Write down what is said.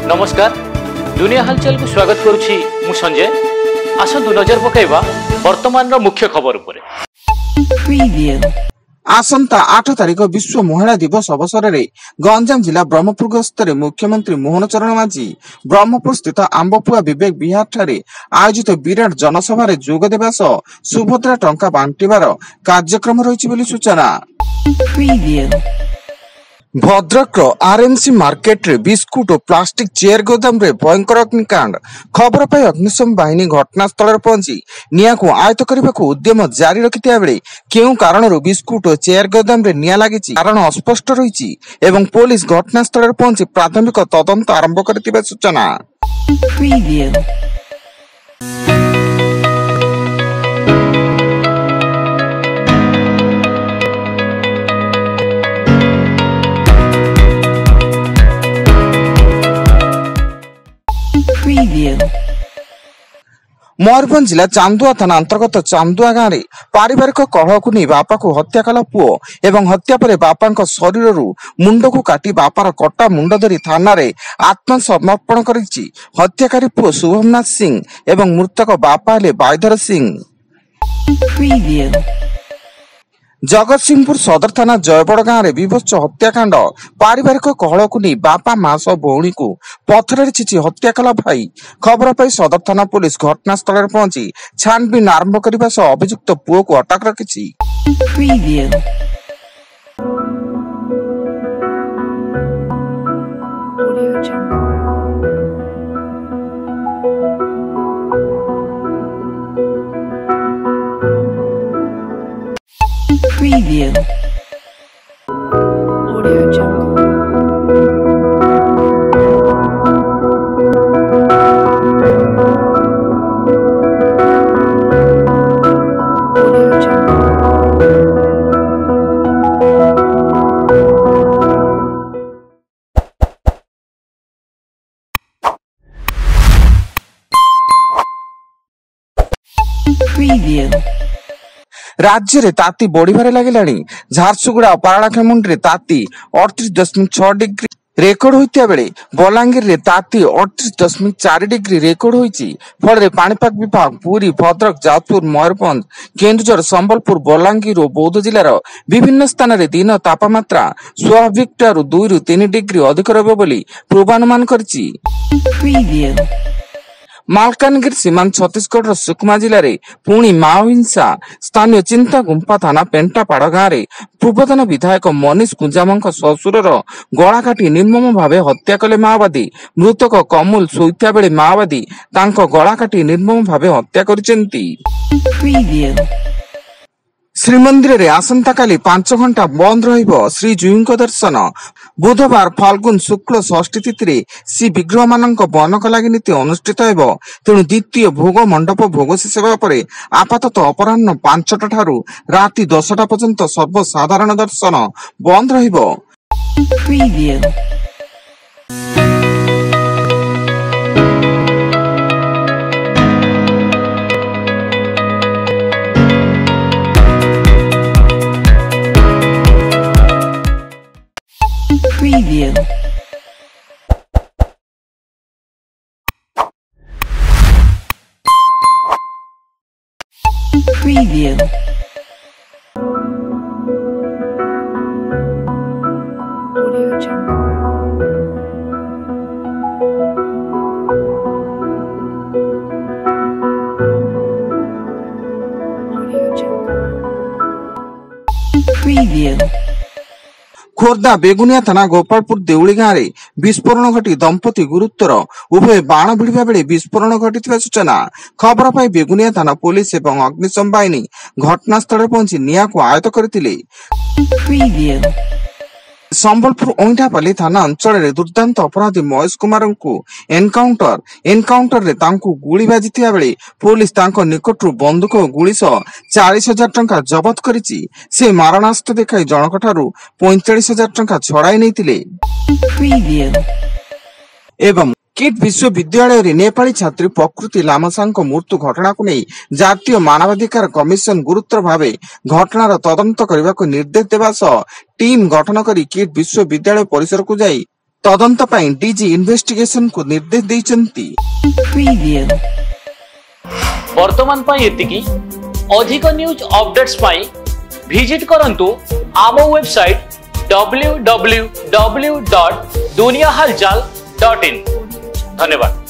नमस्कार दुनिया हालचाल को स्वागत करुछि मु संजय। आसंतु नजर पकाइबा वर्तमान मुख्य खबर उपरे। आसंता 8 तारिख विश्व महिला दिवस अवसर में गंजाम जिला ब्रह्मपुर गस्तर मुख्यमंत्री मोहन चरण माझी ब्रह्मपुर स्थित आंबपुआ विवेक विहार ठारे आयोजित विराट जनसभा जोग देवा सह सुभद्रा टंका बांटिबार कार्यक्रम रही सूचना। भद्रक आरएमसी मार्केट रे बिस्कुट और प्लास्टिक चेयर गोदाम रे भयंकर अग्निकांड। खबर पाई अग्निशम बाहिनी घटनास्थल रे पहुंची निया को आयत्त करने को उद्यम जारी रखिथिया बेले केउ कारणरू बिस्कुट और चेयर गोदाम रे निया लागिछि कारण अस्पष्ट रहिछि एवं पुलिस घटनास्थल रे पहुंची प्राथमिक तदंत आरंभ करथिबा सूचना। मयूरभंज जिला चांदुआ थाना अंतर्गत चांदुआ गांव में पारिवारिक कलह को नहीं बापा को हत्या कला पुओ एवं हत्या पर बापा शरीर मुंड को काटी बापार कटा मुंड धरी थाना रे आत्मसमर्पण करिछि हत्याकारी पुओ शुभमनाथ सिंह एवं मृतक बापा हेले बायधर सिंह। जगतसिंहपुर सदर थाना जयबड़ गांव में विभत्स हत्याकांड। पारिवारिक कहल को नहीं बापा मां सह भौणी को पथर छिची हत्या कला भाई। खबर पाई सदर थाना पुलिस घटनास्थल में पहुंची छानबीन आरंभ करने सह अभियुक्त पुओ को अटक रखिछि। Preview. Audio Jungle. Audio Jungle. Preview. राज्य रे ताती बढ़िबारे लागिलाणी। झारसुगुड़ा और पारलाखेमुंडी रे ताती 38.6 डिग्री रेकर्ड होइतिया बेले बलांगीर रे ताती 38.4 डिग्री रेकर्ड होइछि। फल रे पाणीपाग विभाग पुरी भद्रक जाजपुर मयूरभंज केन्दुझर संबलपुर बलांगीर और बौद्ध जिलार विभिन्न स्थान रे दिन तापमात्रा स्वाभाविक ठारू 2 रु 3 डिग्री अधिक रहबो बोली पूर्वानुमान करछि। मालकानगिरी सीमांत छत्तीसगढ़ सुकमा जिले में पुणी माओ हिंसा। स्थानीय चिंता गुंफा थाना पेंटापाड़ गांव में पूर्वतन विधायक मनीष कुंजाम ससुर गला काटी निर्मम भाव हत्या कले माओवादी। मृतक कमल शोइथिया बेले माओवादी तांको गला काटी निर्मम भाव हत्या करिसेंती। श्रीमंदिर रे आसंता काली 5 घंटा बंद रहिबो श्रीजीउଙ୍କ दर्शन। बुधवार फाल्गुन शुक्ल षष्ठी तिथि रे श्री विग्रह मानक बनक लागि नीति अनुष्ठित हेबो। तेणु द्वितीय भोग मंडप भोग शेष हेबा परे आपाततः अपराह्न 5टा ठारू राति 10टा पर्यंत सर्वसाधारण दर्शन बंद रहिबो। Preview. Preview. Audio Jungle. Audio Jungle. Preview. Khordha Begunia थाना गोपालपुर देउली गांव में विस्फोरण घटी दंपति गुरुतर उभय बाण भिड़ा बेले विस्फोरण घटी सूचना। खबर पाई बेगुनिया थाना पुलिस एवं अग्निशम बाहिनी घटनास्थल में पहुंची निया को आयत्त करथिले। संबलपुर ओंठापाली थाना अंचल में दुर्दांत अपराधी महेश कुमार को एनकाउंटर रे तांकु गुली बाजिथिया बेले पुलिस तांको निकटरू बंदूक और गुली सह 40,000 टंका जबत करिछि। से मारणास्त्र देखाई जनकठारू 45,000 टंका छड़ाई नैतिले। एवं किट विश्वविद्यालय रे नेपाली छात्री प्रकृति लामसांको मृत्यु घटना को नहीं जातीय मानवाधिकार कमिशन गुरुतर भावे घटनार तदंत करने को निर्देश देवा सह टीम गठन करी किट विश्वविद्यालय परिसर को जाई तदंत ପାଇଁ डीजी इन्वेस्टिगेशन को निर्देश देइचंती। Preview. वर्तमान पाई एतिकी अधिक न्यूज अपडेट्स पाई विजिट करंतु आम वेबसाइट www.duniyahalchal.in। धन्यवाद।